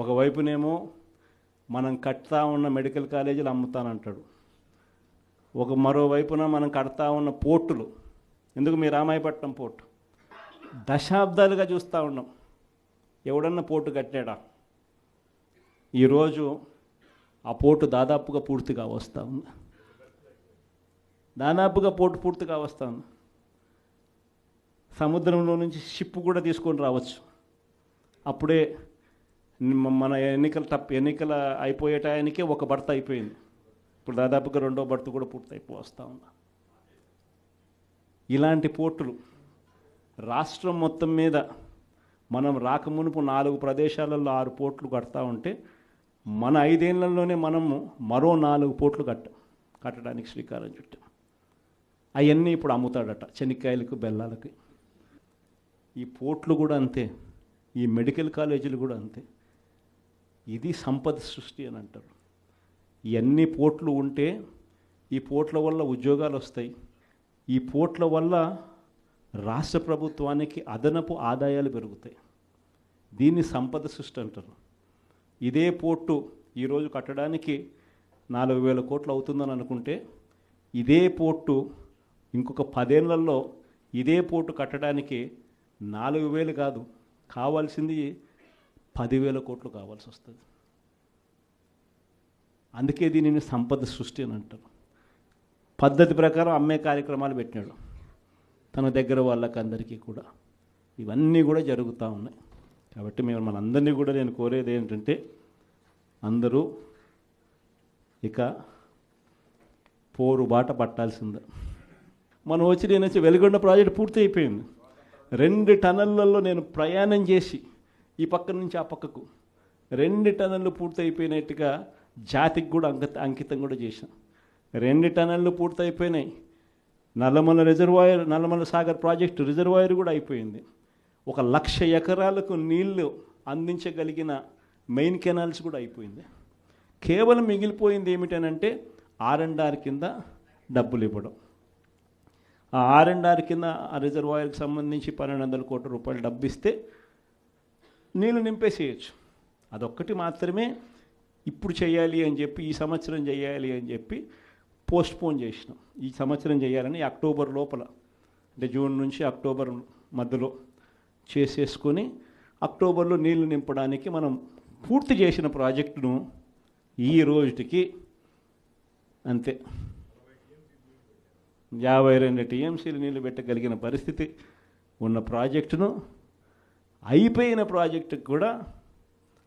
ఒకవైపునేమో మనం కడతా ఉన్న మెడికల్ కాలేజీలు అమ్ముతానంటాడు, మరోవైపున మనం కడతా ఉన్న పోర్టులు, ఎందుకు మీ రామాయపట్నం పోర్టు దశాబ్దాలుగా చూస్తూ ఉన్నాం. ఎవడన్నా పోర్టు కట్టాడా? ఈరోజు ఆ పోర్టు దాదాపుగా పూర్తిగా వస్తూ ఉంది. పోర్టు పూర్తిగా వస్తూ ఉంది. సముద్రంలో నుంచి షిప్ కూడా తీసుకొని రావచ్చు. అప్పుడే మన ఎన్నికల అయిపోయే టయానికే ఒక బర్త అయిపోయింది. ఇప్పుడు దాదాపుగా రెండో బర్త కూడా వస్తూ ఉంది. ఇలాంటి పోర్టులు రాష్ట్రం మొత్తం మీద మనం రాకమునుపు 4 ప్రదేశాలలో 6 పోర్టులు కడతా ఉంటే మన 5 ఏళ్లలోనే మనము మరో 4 పోర్టులు కట్టడానికి శ్రీకారం చుట్టాం. అవన్నీ ఇప్పుడు అమ్ముతాడట చెనిక్కాయలకు బెల్లాలకి. ఈ పోర్టులు కూడా అంతే, ఈ మెడికల్ కాలేజీలు కూడా అంతే. ఇది సంపద సృష్టి అని అంటారు. ఇవన్నీ పోర్టులు ఉంటే ఈ పోర్టుల వల్ల ఉద్యోగాలు వస్తాయి. ఈ పోర్టుల వల్ల రాష్ట్ర ప్రభుత్వానికి అదనపు ఆదాయాలు పెరుగుతాయి. దీన్ని సంపద సృష్టి అంటారు. ఇదే పోర్టు ఈరోజు కట్టడానికి 4,000 కోట్లు అవుతుందని అనుకుంటే, ఇదే పోర్టు ఇంకొక 10 ఏళ్లలో ఇదే పోర్టు కట్టడానికి 4,000 కాదు, కావాల్సింది 10,000 కోట్లు కావాల్సి వస్తుంది. అందుకే దీనిని సంపద సృష్టి అని అంటారు. పద్ధతి ప్రకారం అమ్మే కార్యక్రమాలు పెట్టినాడు తన దగ్గర వాళ్ళకి అందరికీ కూడా. ఇవన్నీ కూడా జరుగుతూ ఉన్నాయి. కాబట్టి మనందరినీ కూడా నేను కోరేది ఏంటంటే, అందరూ ఇక పోరుబాట పట్టాల్సిందే. నేను వచ్చి వెలుగొండ ప్రాజెక్టు పూర్తి అయిపోయింది. 2 టన్నులలో నేను ప్రయాణం చేసి ఈ పక్క నుంచి ఆ పక్కకు 2 టన్నులు పూర్తి అయిపోయినట్టుగా జాతికి కూడా అంకితం కూడా చేశాను. 2 టన్నులు పూర్తి అయిపోయినాయి. నల్లమల సాగర్ ప్రాజెక్టు రిజర్వాయర్ కూడా అయిపోయింది. 1,00,000 ఎకరాలకు నీళ్లు అందించగలిగిన మెయిన్ కెనాల్స్ కూడా అయిపోయింది. కేవలం మిగిలిపోయింది ఏమిటనంటే R&R కింద డబ్బులు ఇవ్వడం. ఆ R&R కింద ఆ రిజర్వాయర్కి సంబంధించి 1,200 కోట్ల రూపాయలు డబ్బు ఇస్తే నీళ్ళు నింపేసేయచ్చు. అదొక్కటి మాత్రమే ఇప్పుడు చేయాలి అని చెప్పి, ఈ సంవత్సరం చేయాలి అని చెప్పి పోస్ట్పోన్ చేసినాం. ఈ సంవత్సరం చేయాలని అక్టోబర్ లోపల, అంటే జూన్ నుంచి అక్టోబర్ మధ్యలో చేసేసుకొని అక్టోబర్లో నీళ్లు నింపడానికి మనం పూర్తి చేసిన ప్రాజెక్టును ఈ రోజుకి అంతే 52 టీఎంసీలు నీళ్లు పెట్టగలిగిన పరిస్థితి ఉన్న ప్రాజెక్టును, అయిపోయిన ప్రాజెక్టుకు కూడా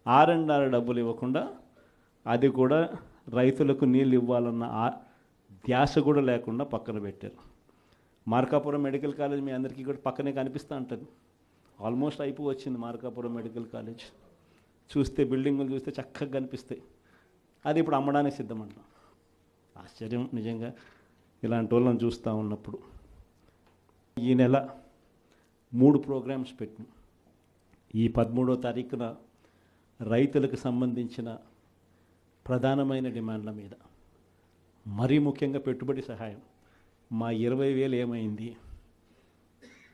R&R డబ్బులు ఇవ్వకుండా, అది కూడా రైతులకు నీళ్ళు ఇవ్వాలన్న ధ్యాస కూడా లేకుండా పక్కన పెట్టారు. మార్కాపురం మెడికల్ కాలేజ్ మీ అందరికీ కూడా పక్కనే కనిపిస్తూ ఉంటుంది. ఆల్మోస్ట్ వచ్చింది మార్కాపురం మెడికల్ కాలేజ్. చూస్తే బిల్డింగులు చూస్తే చక్కగా కనిపిస్తాయి. అది ఇప్పుడు అమ్మడానికి సిద్ధమంటాం. ఆశ్చర్యం నిజంగా ఇలాంటి వాళ్ళని చూస్తూ ఉన్నప్పుడు. ఈ నెల 3 ప్రోగ్రామ్స్ పెట్టినాం. ఈ 13వ తారీఖున రైతులకు సంబంధించిన ప్రధానమైన డిమాండ్ల మీద, మరీ ముఖ్యంగా పెట్టుబడి సహాయం. మా 20,000 ఏమైంది?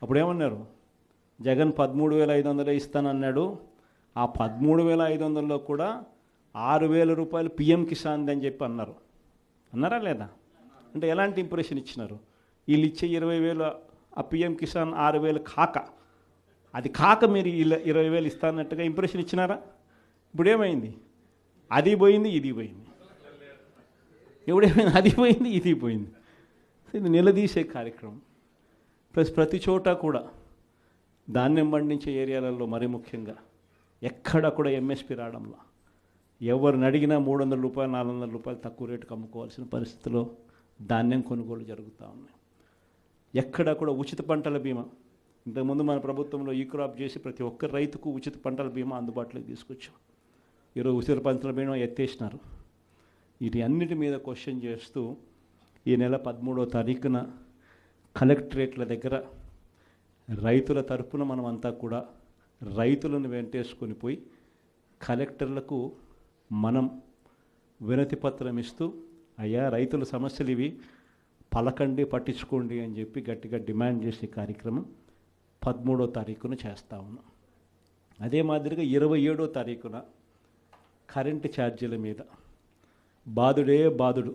అప్పుడేమన్నారు? జగన్ 13,500 ఇస్తానన్నాడు. ఆ 13,500లో కూడా 6,000 రూపాయలు PM కిసాన్ అని చెప్పి అన్నారా లేదా? అంటే ఎలాంటి ఇంప్రెషన్ ఇచ్చినారు? వీళ్ళు ఇచ్చే 20,000 ఆ PM కిసాన్ 6,000 కాక, అది కాక మీరు 20,000 ఇస్తానట్టుగా ఇంప్రెషన్ ఇచ్చినారా? ఇప్పుడు ఏమైంది? అది పోయింది, ఇది పోయింది. ఎప్పుడేమైంది? అది పోయింది, ఇది పోయింది. ఇది నిలదీసే కార్యక్రమం. ప్లస్ ప్రతి చోట కూడా ధాన్యం పండించే ఏరియాలలో మరీ ముఖ్యంగా ఎక్కడ కూడా MSP రావడంలో, ఎవరిని అడిగినా 300 రూపాయలు 400 రూపాయలు తక్కువ రేటుకు అమ్ముకోవాల్సిన పరిస్థితిలో ధాన్యం కొనుగోలు జరుగుతూ ఉన్నాయి. ఎక్కడ కూడా ఉచిత పంటల బీమా, ఇంతకుముందు మన ప్రభుత్వంలో ఈ క్రాప్ చేసి ప్రతి ఒక్క రైతుకు ఉచిత పంటల బీమా అందుబాటులోకి తీసుకొచ్చాం. ఈరోజు ఉచిత పంటల బీమా ఎత్తేసినారు. వీటి అన్నిటి మీద క్వశ్చన్ చేస్తూ ఈ నెల 13వ తారీఖున కలెక్టరేట్ల దగ్గర రైతుల తరపున మనమంతా కూడా రైతులను వెంటేసుకొని పోయి కలెక్టర్లకు మనం వినతి పత్రం ఇస్తూ, అయ్యా రైతుల సమస్యలు ఇవి, పలకండి, పట్టించుకోండి అని చెప్పి గట్టిగా డిమాండ్ చేసే కార్యక్రమం 13వ తారీఖున చేస్తూ ఉన్నాం. అదే మాదిరిగా 27వ తారీఖున కరెంటు ఛార్జీల మీద బాధుడే బాధుడు.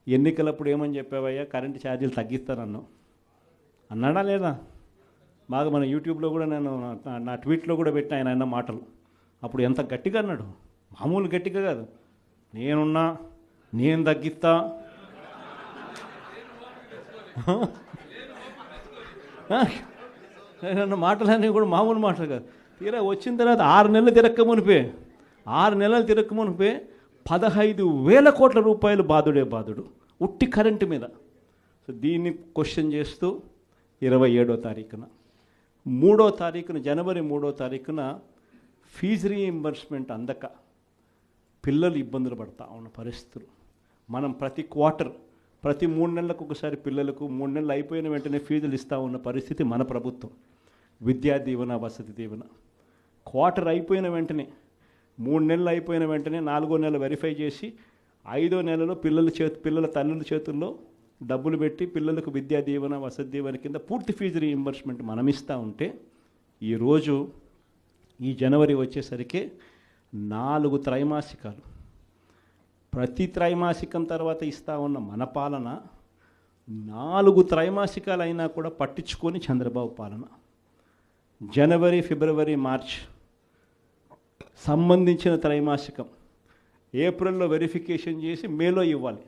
ఎన్నికలప్పుడు ఏమని చెప్పావయ్యా, కరెంటు ఛార్జీలు తగ్గిస్తానన్నావు, అన్నాడా లేదా? బాగా మన యూట్యూబ్లో కూడా నేను నా ట్వీట్లో కూడా పెట్టిన ఆయన అన్న మాటలు. అప్పుడు ఎంత గట్టిగా అన్నాడు, మామూలు గట్టిగా కాదు. నేనున్నా, నేను తగ్గిస్తా, అన్న మాటలన్నీ కూడా మామూలు మాటలు కాదు. తీరా వచ్చిన తర్వాత 6 నెలలు తిరక్క మునిపే 15,000 కోట్ల రూపాయలు బాధుడే బాధుడు ఉట్టి కరెంటు మీద. సో దీన్ని క్వశ్చన్ చేస్తూ 27వ తారీఖున జనవరి 3వ తారీఖున ఫీజు రీయింబర్స్మెంట్ అందక పిల్లలు ఇబ్బందులు పడతా ఉన్న పరిస్థితులు. మనం ప్రతి క్వార్టర్, ప్రతి 3 నెలలకు ఒకసారి పిల్లలకు 3 నెలలు అయిపోయిన వెంటనే ఫీజులు ఇస్తూ ఉన్న పరిస్థితి మన ప్రభుత్వం. విద్యా దీవెన, వసతి దీవెన క్వార్టర్ అయిపోయిన వెంటనే, 3 నెలలు అయిపోయిన వెంటనే 4వ నెల వెరిఫై చేసి 5వ నెలలో పిల్లల తల్లుల చేతుల్లో డబ్బులు పెట్టి పిల్లలకు విద్యా దీవెన, వసతి దీవెన కింద పూర్తి ఫీజు రీయింబర్స్మెంట్ మనం ఇస్తూ ఉంటే, ఈరోజు ఈ జనవరి వచ్చేసరికి 4 త్రైమాసికాలు, ప్రతి త్రైమాసికం తర్వాత ఇస్తూ ఉన్న మన పాలన 4 త్రైమాసికాలు అయినా కూడా పట్టించుకొని చంద్రబాబు పాలన. జనవరి, ఫిబ్రవరి, మార్చ్ సంబంధించిన త్రైమాసికం ఏప్రిల్లో వెరిఫికేషన్ చేసి మేలో ఇవ్వాలి.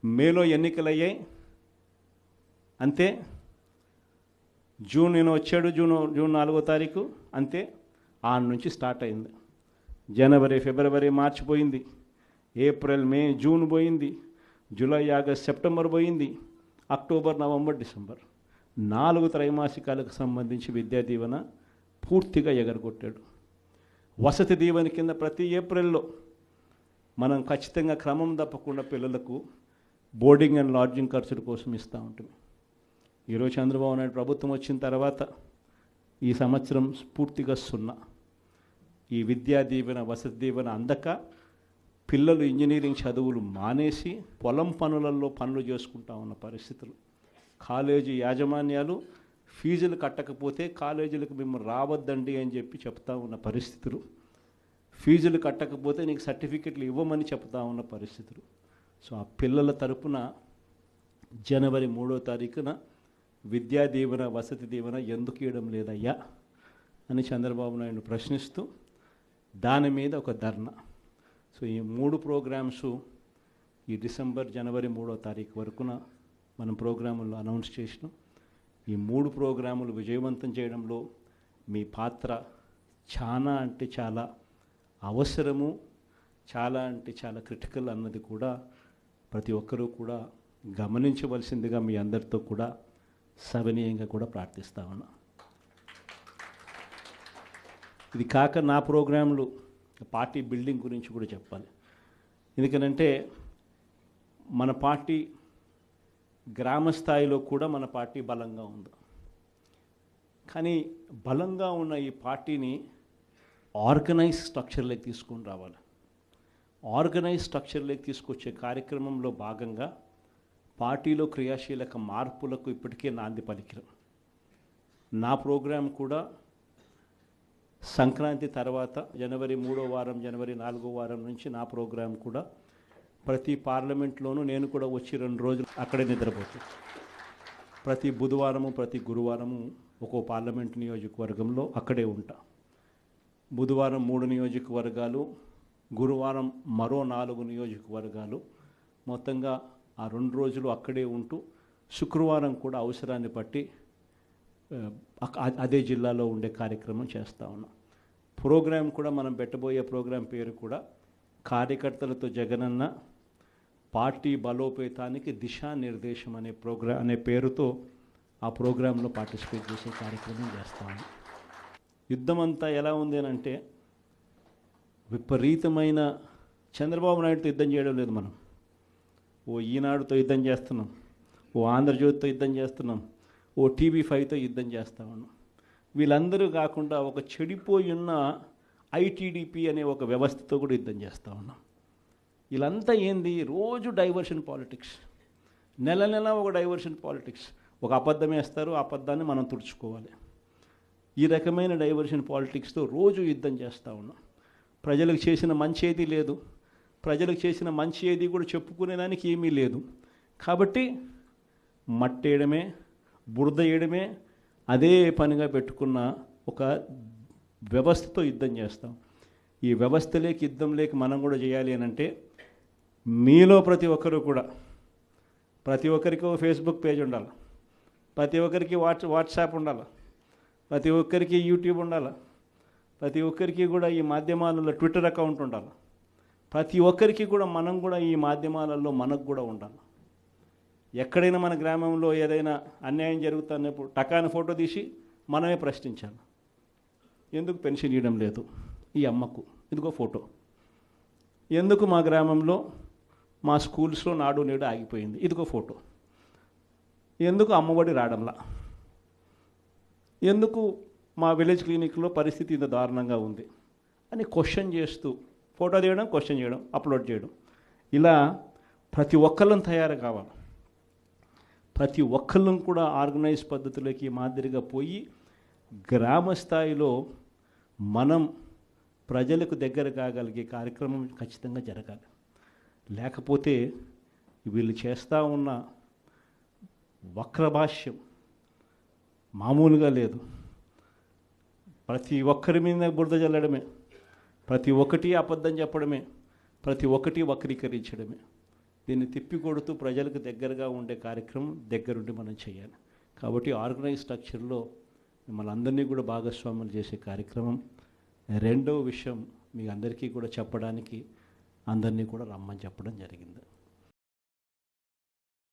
మేలో ఎన్నికలు అయ్యాయి, అంతే. జూన్ నేను వచ్చాడు, జూన్ 4వ తారీఖు, అంతే. ఆడ నుంచి స్టార్ట్ అయింది. జనవరి, ఫిబ్రవరి, మార్చ్ పోయింది, ఏప్రిల్, మే, జూన్ పోయింది, జూలై, ఆగస్ట్, సెప్టెంబర్ పోయింది, అక్టోబర్, నవంబర్, డిసెంబర్ 4 త్రైమాసికాలకు సంబంధించి విద్యా దీవెన పూర్తిగా ఎగరగొట్టాడు. వసతి దీవెన కింద ప్రతి ఏప్రిల్లో మనం ఖచ్చితంగా క్రమం తప్పకుండా పిల్లలకు బోర్డింగ్ అండ్ లాడ్జింగ్ ఖర్చుల కోసం ఇస్తూ ఉంటుంది. ఈరోజు చంద్రబాబు నాయుడు ప్రభుత్వం వచ్చిన తర్వాత ఈ సంవత్సరం పూర్తిగా 0. ఈ విద్యా దీవెన, వసతి దీవెన అందక పిల్లలు ఇంజనీరింగ్ చదువులు మానేసి పొలం పనులలో పనులు చేసుకుంటా ఉన్న పరిస్థితులు. కాలేజీ యాజమాన్యాలు ఫీజులు కట్టకపోతే కాలేజీలకు మిమ్మల్ని రావద్దండి అని చెప్పి చెప్తా ఉన్న పరిస్థితులు. ఫీజులు కట్టకపోతే నీకు సర్టిఫికెట్లు ఇవ్వమని చెప్తా ఉన్న పరిస్థితులు. సో ఆ పిల్లల తరపున జనవరి 3వ తారీఖున విద్యా దీవెన, వసతి దీవెన ఎందుకు ఇవ్వడం లేదయ్యా అని చంద్రబాబు నాయుడు ప్రశ్నిస్తూ దాని మీద ఒక ధర్నా. సో ఈ 3 ప్రోగ్రామ్స్ ఈ డిసెంబర్, జనవరి 3వ తారీఖు వరకున మనం ప్రోగ్రాముల్లో అనౌన్స్ చేసినాం. ఈ 3 ప్రోగ్రాములు విజయవంతం చేయడంలో మీ పాత్ర చాలా అంటే చాలా అవసరము, చాలా అంటే చాలా క్రిటికల్ అన్నది కూడా ప్రతి ఒక్కరూ కూడా గమనించవలసిందిగా మీ అందరితో కూడా సవినీయంగా కూడా ప్రార్థిస్తా ఉన్నా. ఇది కాక నా ప్రోగ్రాంలు పార్టీ బిల్డింగ్ గురించి కూడా చెప్పాలి. ఎందుకనంటే మన పార్టీ గ్రామ స్థాయిలో కూడా మన పార్టీ బలంగా ఉంది. కానీ బలంగా ఉన్న ఈ పార్టీని ఆర్గనైజ్ స్ట్రక్చర్లోకి తీసుకొని రావాలి. ఆర్గనైజ్ స్ట్రక్చర్లోకి తీసుకొచ్చే కార్యక్రమంలో భాగంగా పార్టీలో క్రియాశీలక మార్పులకు ఇప్పటికే నాంది పలికిరం. నా ప్రోగ్రాం కూడా సంక్రాంతి తర్వాత జనవరి 3వ వారం, జనవరి 4వ వారం నుంచి నా ప్రోగ్రాం కూడా ప్రతి పార్లమెంట్లోనూ నేను కూడా వచ్చి 2 రోజులు అక్కడే నిద్రపోతాను. ప్రతి బుధవారము, ప్రతి గురువారము ఒక్కో పార్లమెంట్ నియోజకవర్గంలో అక్కడే ఉంటా. బుధవారం 3 నియోజకవర్గాలు, గురువారం మరో 4 నియోజకవర్గాలు, మొత్తంగా ఆ 2 రోజులు అక్కడే ఉంటూ శుక్రవారం కూడా అవసరాన్ని బట్టి అదే జిల్లాలో ఉండే కార్యక్రమం చేస్తూ ఉన్నాం. ప్రోగ్రాం కూడా మనం పెట్టబోయే ప్రోగ్రాం పేరు కూడా కార్యకర్తలతో జగనన్న పార్టీ బలోపేతానికి దిశానిర్దేశం అనే పేరుతో ఆ ప్రోగ్రాంలో పార్టిసిపేట్ చేసే కార్యక్రమం చేస్తాము. యుద్ధం అంతా ఎలా ఉంది అని అంటే విపరీతమైన చంద్రబాబు నాయుడుతో యుద్ధం చేయడం లేదు. మనం ఓ ఈనాడుతో యుద్ధం చేస్తున్నాం, ఓ ఆంధ్రజ్యోతితో యుద్ధం చేస్తున్నాం, ఓ TV5తో యుద్ధం చేస్తా ఉన్నాం. వీళ్ళందరూ కాకుండా ఒక చెడిపోయి ఉన్న ITDP అనే ఒక వ్యవస్థతో కూడా యుద్ధం చేస్తూ ఉన్నాం. వీళ్ళంతా ఏంది, రోజు డైవర్షన్ పాలిటిక్స్, నెల నెల ఒక డైవర్షన్ పాలిటిక్స్. ఒక అబద్ధం వేస్తారు, ఆ అబద్ధాన్ని మనం తుడుచుకోవాలి. ఈ రకమైన డైవర్షన్ పాలిటిక్స్తో రోజు యుద్ధం చేస్తూ ఉన్నాం. ప్రజలకు చేసిన మంచి ఏది లేదు, ప్రజలకు చేసిన మంచి ఏది కూడా చెప్పుకునేదానికి ఏమీ లేదు. కాబట్టి మట్టేయడమే, బురద వేయడమే అదే పనిగా పెట్టుకున్న ఒక వ్యవస్థతో యుద్ధం చేస్తాం. ఈ వ్యవస్థలేకి యుద్ధం లేక మనం కూడా చేయాలి అని అంటే మీలో ప్రతి ఒక్కరూ కూడా, ప్రతి ఒక్కరికి ఒక ఫేస్బుక్ పేజ్ ఉండాలి, ప్రతి ఒక్కరికి వాట్సాప్ ఉండాలి, ప్రతి ఒక్కరికి యూట్యూబ్ ఉండాలి, ప్రతి ఒక్కరికి కూడా ఈ మాధ్యమాలలో ట్విట్టర్ అకౌంట్ ఉండాలి, ప్రతి ఒక్కరికి కూడా మనం కూడా ఈ మాధ్యమాలలో మనకు కూడా ఉండాలి. ఎక్కడైనా మన గ్రామంలో ఏదైనా అన్యాయం జరుగుతున్నప్పుడు టకాని ఫోటో తీసి మనమే ప్రశ్నించాలి. ఎందుకు పెన్షన్ ఇవ్వడం లేదు ఈ అమ్మకు, ఇదిగో ఫోటో. ఎందుకు మా గ్రామంలో మా స్కూల్స్లో నాడు నేడు ఆగిపోయింది, ఇదిగో ఫోటో. ఎందుకు అమ్మఒడి రావడంలా, ఎందుకు మా విలేజ్ క్లినిక్లో పరిస్థితి ఇంత దారుణంగా ఉంది అని క్వశ్చన్ చేస్తూ ఫోటో తీయడం, క్వశ్చన్ చేయడం, అప్లోడ్ చేయడం, ఇలా ప్రతి ఒక్కళ్ళం తయారు కావాలి. ప్రతి ఒక్కళ్ళం కూడా ఆర్గనైజ్ పద్ధతిలోకి మాదిరిగా పోయి గ్రామ స్థాయిలో మనం ప్రజలకు దగ్గర కాగలిగే కార్యక్రమం ఖచ్చితంగా జరగాలి. లేకపోతే వీళ్ళు చేస్తూ ఉన్న వక్రభాష్యం మామూలుగా లేదు. ప్రతి ఒక్కరి మీద బురద చల్లడమే, ప్రతి ఒక్కటి అబద్ధం చెప్పడమే, ప్రతి ఒక్కటి వక్రీకరించడమే. దీన్ని తిప్పికొడుతూ ప్రజలకు దగ్గరగా ఉండే కార్యక్రమం దగ్గరుండి మనం చేయాలి. కాబట్టి ఆర్గనైజ్ స్ట్రక్చర్లో మిమ్మల్ని అందరినీ కూడా భాగస్వాములు చేసే కార్యక్రమం. రెండవ విషయం మీ అందరికీ కూడా చెప్పడానికి అందరినీ కూడా రమ్మని చెప్పడం జరిగింది.